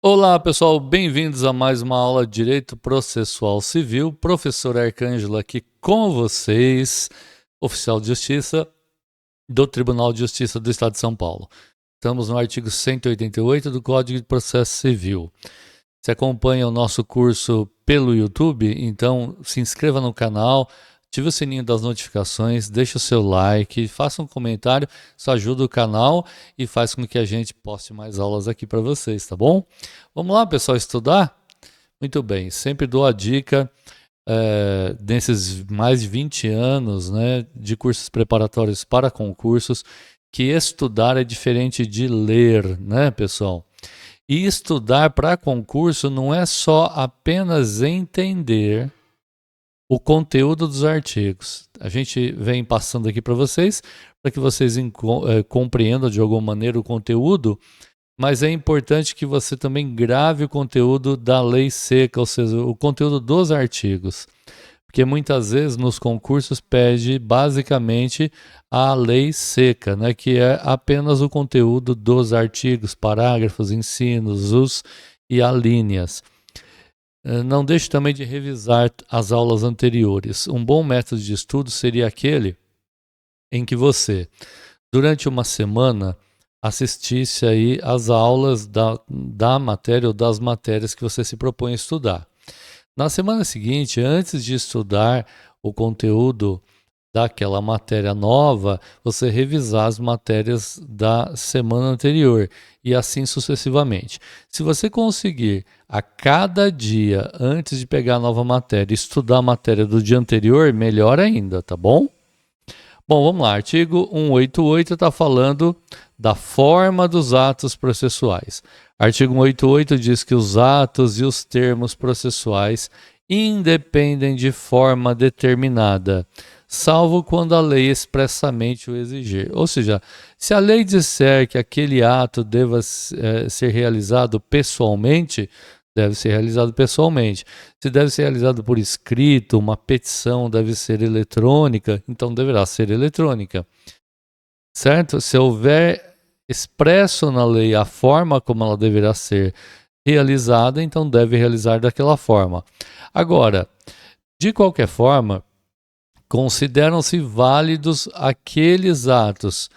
Olá, pessoal, bem-vindos a mais uma aula de Direito Processual Civil. Professor Arcângelo aqui com vocês, oficial de Justiça do Tribunal de Justiça do Estado de São Paulo. Estamos no artigo 188 do Código de Processo Civil. Você acompanha o nosso curso pelo YouTube, então se inscreva no canal, ative o sininho das notificações, deixe o seu like, faça um comentário, isso ajuda o canal e faz com que a gente poste mais aulas aqui para vocês, tá bom? Vamos lá, pessoal, estudar? Muito bem, sempre dou a dica desses mais de 20 anos, né, de cursos preparatórios para concursos, que estudar é diferente de ler, né, pessoal? E estudar para concurso não é só apenas entender o conteúdo dos artigos. A gente vem passando aqui para vocês, para que vocês compreendam de alguma maneira o conteúdo, mas é importante que você também grave o conteúdo da lei seca, ou seja, o conteúdo dos artigos. Porque muitas vezes nos concursos pede basicamente a lei seca, né, que é apenas o conteúdo dos artigos, parágrafos, ensinos, e alíneas. Não deixe também de revisar as aulas anteriores. Um bom método de estudo seria aquele em que você, durante uma semana, assistisse aí às aulas da matéria ou das matérias que você se propõe a estudar. Na semana seguinte, antes de estudar o conteúdo daquela matéria nova, você revisar as matérias da semana anterior e assim sucessivamente. Se você conseguir a cada dia, antes de pegar a nova matéria, estudar a matéria do dia anterior, melhor ainda, tá bom? Bom, vamos lá. Artigo 188 está falando da forma dos atos processuais. Artigo 188 diz que os atos e os termos processuais independem de forma determinada, salvo quando a lei expressamente o exigir. Ou seja, se a lei disser que aquele ato deva ser realizado pessoalmente, deve ser realizado pessoalmente. Se deve ser realizado por escrito, uma petição deve ser eletrônica, então deverá ser eletrônica. Certo? Se houver expresso na lei a forma como ela deverá ser realizada, então deve realizar daquela forma. Agora, de qualquer forma, consideram-se válidos aqueles atos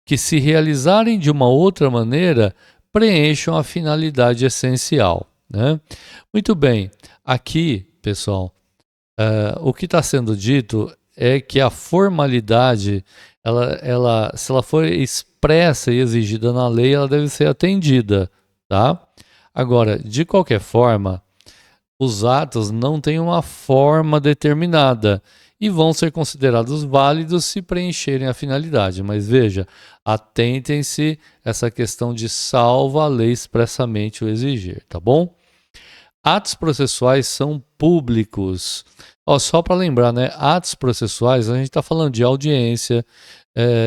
que, se realizarem de uma outra maneira, preencham a finalidade essencial, né? Muito bem, aqui, pessoal, o que está sendo dito é que a formalidade, se ela for expressa e exigida na lei, ela deve ser atendida, tá? Agora, de qualquer forma, os atos não têm uma forma determinada e vão ser considerados válidos se preencherem a finalidade. Mas veja, atentem-se essa questão de salvo a lei expressamente o exigir, tá bom? Atos processuais são públicos. Só para lembrar, né? Atos processuais, a gente está falando de audiência,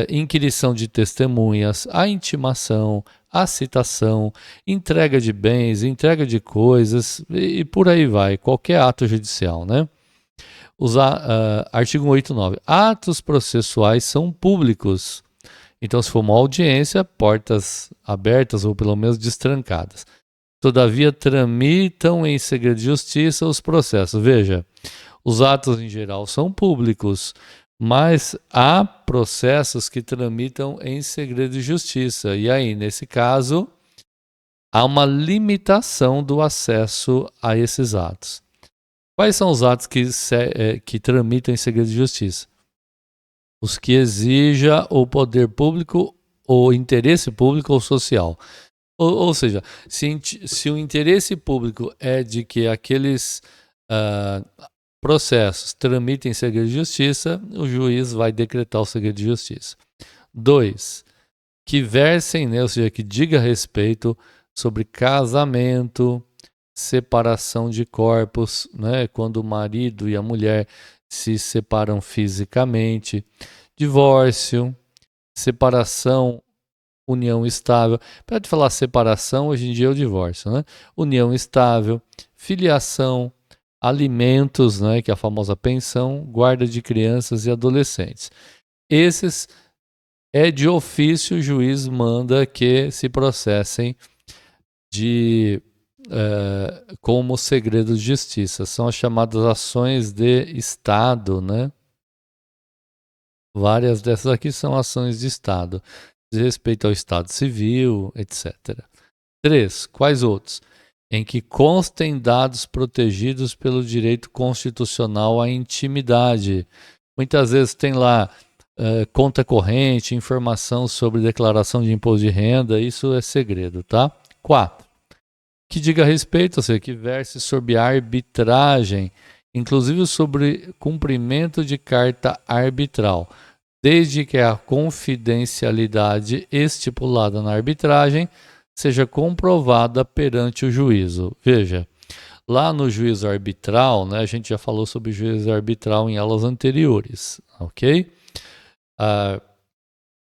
inquirição de testemunhas, a intimação, a citação, entrega de bens, entrega de coisas e por aí vai, qualquer ato judicial, né? Artigo 189. Atos processuais são públicos. Então, se for uma audiência, portas abertas ou pelo menos destrancadas. Todavia, tramitam em segredo de justiça os processos. Veja, os atos em geral são públicos, mas há processos que tramitam em segredo de justiça. E aí, nesse caso, há uma limitação do acesso a esses atos. Quais são os atos que tramitam em segredo de justiça? Os que exija o poder público, ou interesse público ou social. Ou seja, se o interesse público é de que aqueles processos tramitem em segredo de justiça, o juiz vai decretar o segredo de justiça. 2. Que versem, né, ou seja, que diga respeito sobre casamento, separação de corpos, né, quando o marido e a mulher se separam fisicamente, divórcio, separação, união estável. Pode falar separação, hoje em dia é o divórcio, né? União estável, filiação, alimentos, né, que é a famosa pensão, guarda de crianças e adolescentes. Esses de ofício, o juiz manda que se processem de como segredo de justiça. São as chamadas ações de Estado, né? Várias dessas aqui são ações de Estado, de respeito ao Estado Civil, etc. 3. Quais outros? Em que constem dados protegidos pelo direito constitucional à intimidade. Muitas vezes tem lá conta corrente, informação sobre declaração de imposto de renda, isso é segredo, tá? 4. Que diga respeito, ou seja, que verse sobre arbitragem, inclusive sobre cumprimento de carta arbitral, desde que a confidencialidade estipulada na arbitragem seja comprovada perante o juízo. Veja, lá no juízo arbitral, né, a gente já falou sobre juízo arbitral em aulas anteriores, ok?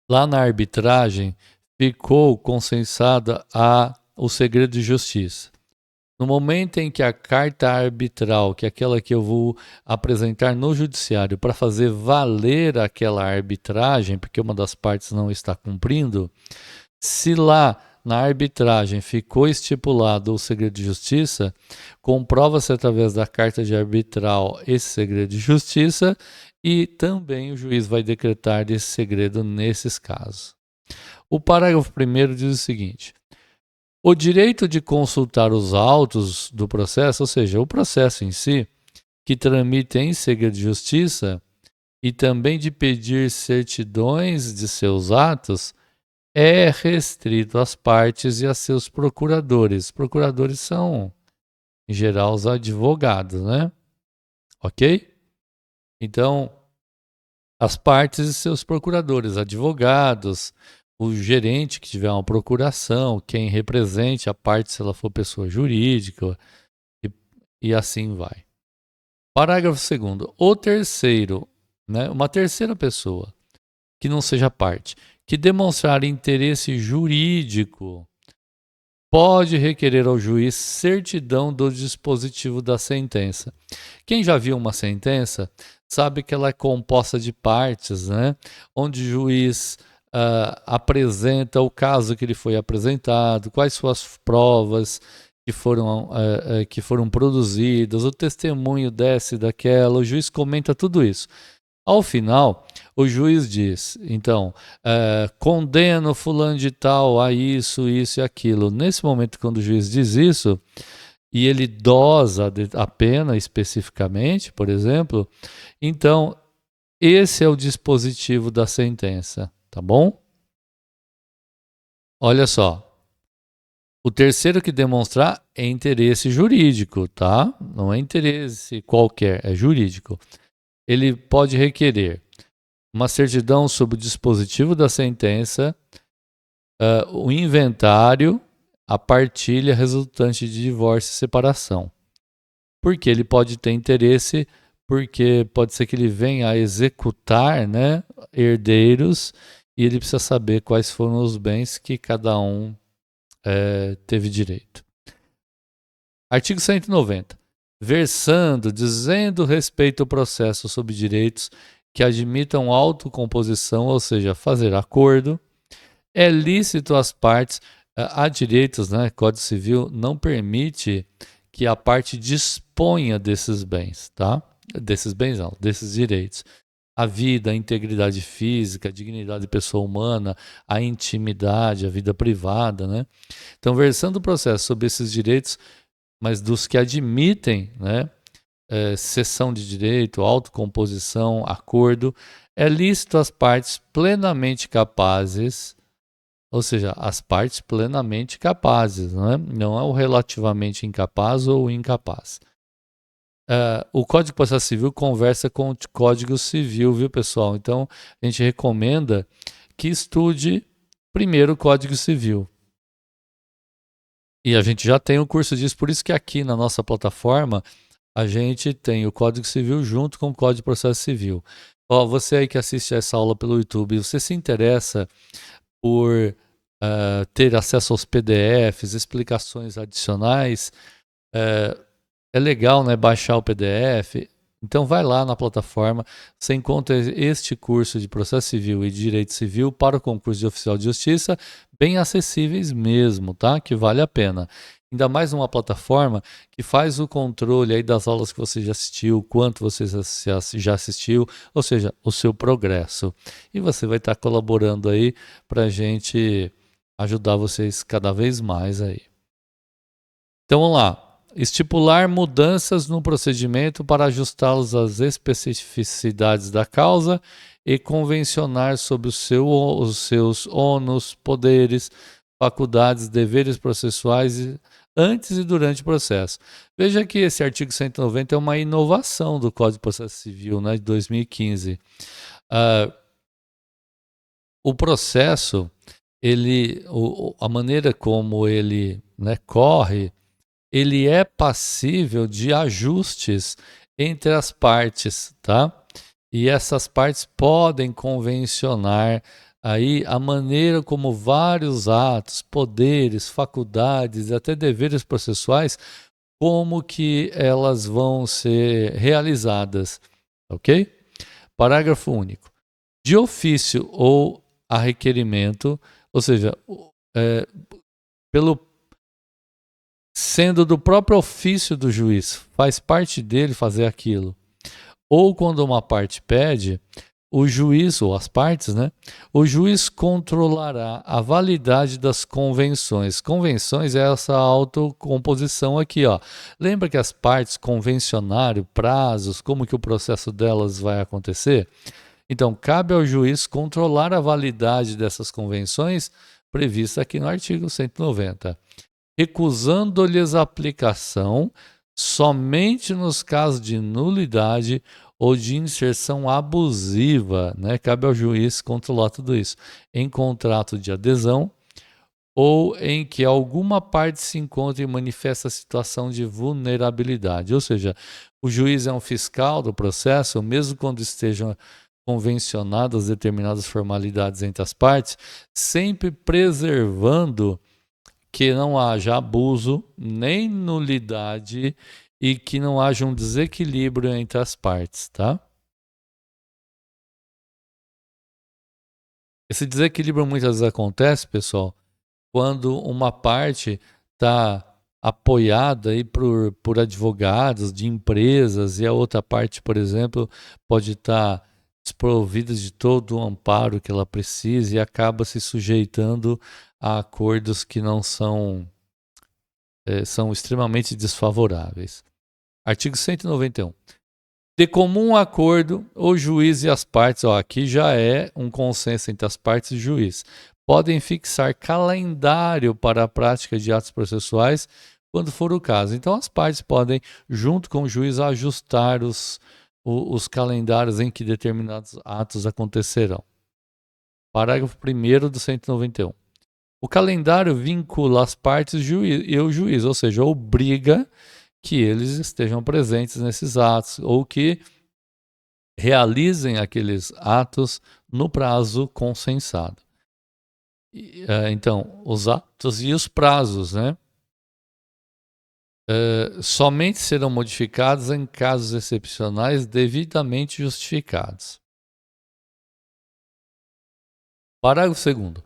Lá na arbitragem ficou consensada o segredo de justiça. No momento em que a carta arbitral, que é aquela que eu vou apresentar no judiciário para fazer valer aquela arbitragem, porque uma das partes não está cumprindo, se lá na arbitragem ficou estipulado o segredo de justiça, comprova-se através da carta de arbitral esse segredo de justiça e também o juiz vai decretar esse segredo nesses casos. O parágrafo 1º diz o seguinte: o direito de consultar os autos do processo, ou seja, o processo em si, que tramita em segredo de justiça, e também de pedir certidões de seus atos, é restrito às partes e a seus procuradores. Procuradores são, em geral, os advogados, né? Ok? Então, as partes e seus procuradores, advogados, o gerente que tiver uma procuração, quem represente a parte se ela for pessoa jurídica e assim vai. Parágrafo 2º. O terceiro, né, uma terceira pessoa que não seja parte, que demonstrar interesse jurídico, pode requerer ao juiz certidão do dispositivo da sentença. Quem já viu uma sentença sabe que ela é composta de partes, né, onde o juiz apresenta o caso que lhe foi apresentado, quais são as provas que foram produzidas, o testemunho desse e daquela, o juiz comenta tudo isso. Ao final, o juiz diz, então, condeno fulano de tal a isso, isso e aquilo. Nesse momento, quando o juiz diz isso, e ele dosa a pena especificamente, por exemplo, então, esse é o dispositivo da sentença. Tá bom? Olha só. O terceiro que demonstrar é interesse jurídico, tá? Não é interesse qualquer, é jurídico. Ele pode requerer uma certidão sobre o dispositivo da sentença, o inventário, a partilha resultante de divórcio e separação. Porque ele pode ter interesse, porque pode ser que ele venha a executar, né, herdeiros, e ele precisa saber quais foram os bens que cada um teve direito. Artigo 190. Versando, dizendo respeito ao processo sob direitos que admitam autocomposição, ou seja, fazer acordo, é lícito às partes, há direitos, né? Código Civil não permite que a parte disponha desses bens, tá? Desses bens não, desses direitos. A vida, a integridade física, a dignidade de pessoa humana, a intimidade, a vida privada, né? Então, versando o processo sobre esses direitos, mas dos que admitem, né, cessão de direito, autocomposição, acordo, é lícito às partes plenamente capazes, ou seja, as partes plenamente capazes, não é o relativamente incapaz ou incapaz. O Código de Processo Civil conversa com o Código Civil, viu, pessoal? Então, a gente recomenda que estude primeiro o Código Civil. E a gente já tem o curso disso, por isso que aqui na nossa plataforma a gente tem o Código Civil junto com o Código de Processo Civil. Ó, você aí que assiste essa aula pelo YouTube, você se interessa por ter acesso aos PDFs, explicações adicionais, é legal, né, baixar o PDF. Então vai lá na plataforma, você encontra este curso de Processo Civil e de Direito Civil para o concurso de Oficial de Justiça, bem acessíveis mesmo, tá? Que vale a pena. ainda mais numa plataforma que faz o controle aí das aulas que você já assistiu, quanto você já assistiu, ou seja, o seu progresso. E você vai estar colaborando aí para a gente ajudar vocês cada vez mais aí. Então vamos lá. Estipular mudanças no procedimento para ajustá-los às especificidades da causa e convencionar sobre os seus ônus, poderes, faculdades, deveres processuais antes e durante o processo. Veja que esse artigo 190 é uma inovação do Código de Processo Civil, né, de 2015. O processo, a maneira como ele, né, corre, ele é passível de ajustes entre as partes, tá? E essas partes podem convencionar aí a maneira como vários atos, poderes, faculdades e até deveres processuais, como que elas vão ser realizadas, ok? Parágrafo único. De ofício ou a requerimento, ou seja, sendo do próprio ofício do juiz, faz parte dele fazer aquilo. Ou quando uma parte pede, o juiz, ou as partes, né? O juiz controlará a validade das convenções. Convenções é essa autocomposição aqui, ó. Lembra que as partes convencionaram prazos, como que o processo delas vai acontecer? Então, cabe ao juiz controlar a validade dessas convenções previstas aqui no artigo 190. Recusando-lhes a aplicação somente nos casos de nulidade ou de inserção abusiva, né? Cabe ao juiz controlar tudo isso, em contrato de adesão ou em que alguma parte se encontre e manifesta situação de vulnerabilidade. Ou seja, o juiz é um fiscal do processo, mesmo quando estejam convencionadas determinadas formalidades entre as partes, sempre preservando que não haja abuso nem nulidade e que não haja um desequilíbrio entre as partes, tá? Esse desequilíbrio muitas vezes acontece, pessoal, quando uma parte está apoiada aí por advogados de empresas e a outra parte, por exemplo, pode estar desprovida de todo o amparo que ela precisa e acaba se sujeitando a acordos que não são extremamente desfavoráveis. Artigo 191. De comum acordo, o juiz e as partes, aqui já é um consenso entre as partes e o juiz, podem fixar calendário para a prática de atos processuais quando for o caso. Então, as partes podem, junto com o juiz, ajustar os calendários em que determinados atos acontecerão. Parágrafo 1º do 191. O calendário vincula as partes e o juiz, ou seja, obriga que eles estejam presentes nesses atos ou que realizem aqueles atos no prazo consensado. Então, os atos e os prazos, né? Somente serão modificados em casos excepcionais devidamente justificados. Parágrafo 2º.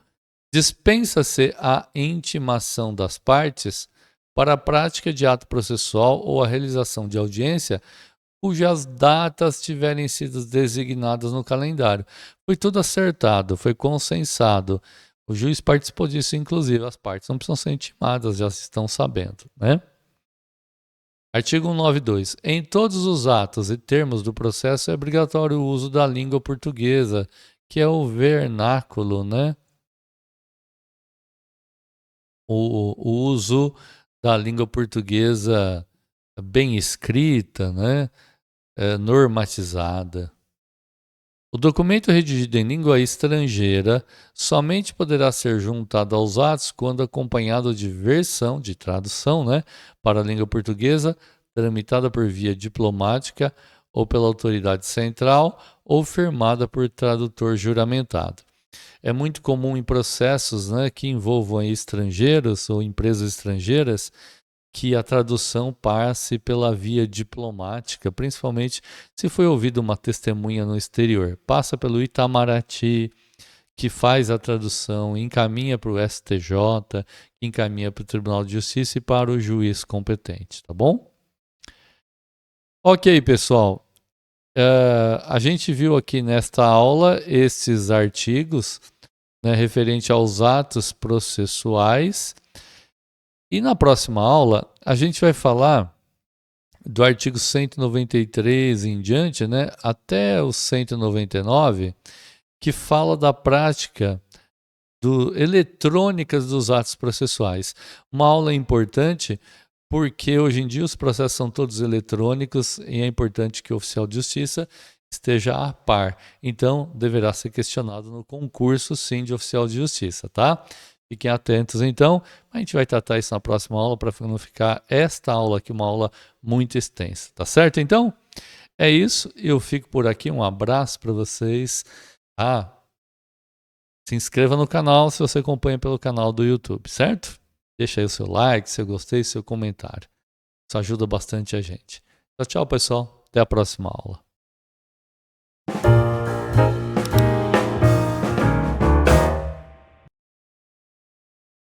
Dispensa-se a intimação das partes para a prática de ato processual ou a realização de audiência cujas datas tiverem sido designadas no calendário. Foi tudo acertado, foi consensado. O juiz participou disso, inclusive. As partes não precisam ser intimadas, já estão sabendo, né? Artigo 192. Em todos os atos e termos do processo é obrigatório o uso da língua portuguesa, que é o vernáculo, né? O uso da língua portuguesa bem escrita, né? Normatizada. O documento redigido em língua estrangeira somente poderá ser juntado aos atos quando acompanhado de versão, de tradução, né, para a língua portuguesa, tramitada por via diplomática ou pela autoridade central ou firmada por tradutor juramentado. É muito comum em processos, né, que envolvam estrangeiros ou empresas estrangeiras que a tradução passe pela via diplomática, principalmente se foi ouvida uma testemunha no exterior. Passa pelo Itamaraty, que faz a tradução, encaminha para o STJ, encaminha para o Tribunal de Justiça e para o juiz competente, tá bom? Ok, pessoal. A gente viu aqui nesta aula esses artigos, né, referente aos atos processuais. E na próxima aula, a gente vai falar do artigo 193 em diante, né, até o 199, que fala da prática eletrônicas dos atos processuais. Uma aula importante porque hoje em dia os processos são todos eletrônicos e é importante que o oficial de justiça esteja a par. Então, deverá ser questionado no concurso, sim, de oficial de justiça, tá? Fiquem atentos, então. A gente vai tratar isso na próxima aula para não ficar esta aula aqui uma aula muito extensa, tá certo? Então, é isso. Eu fico por aqui. Um abraço para vocês. Se inscreva no canal se você acompanha pelo canal do YouTube, certo? Deixa aí o seu like, seu gostei, seu comentário. Isso ajuda bastante a gente. Tchau, tchau, pessoal. Até a próxima aula.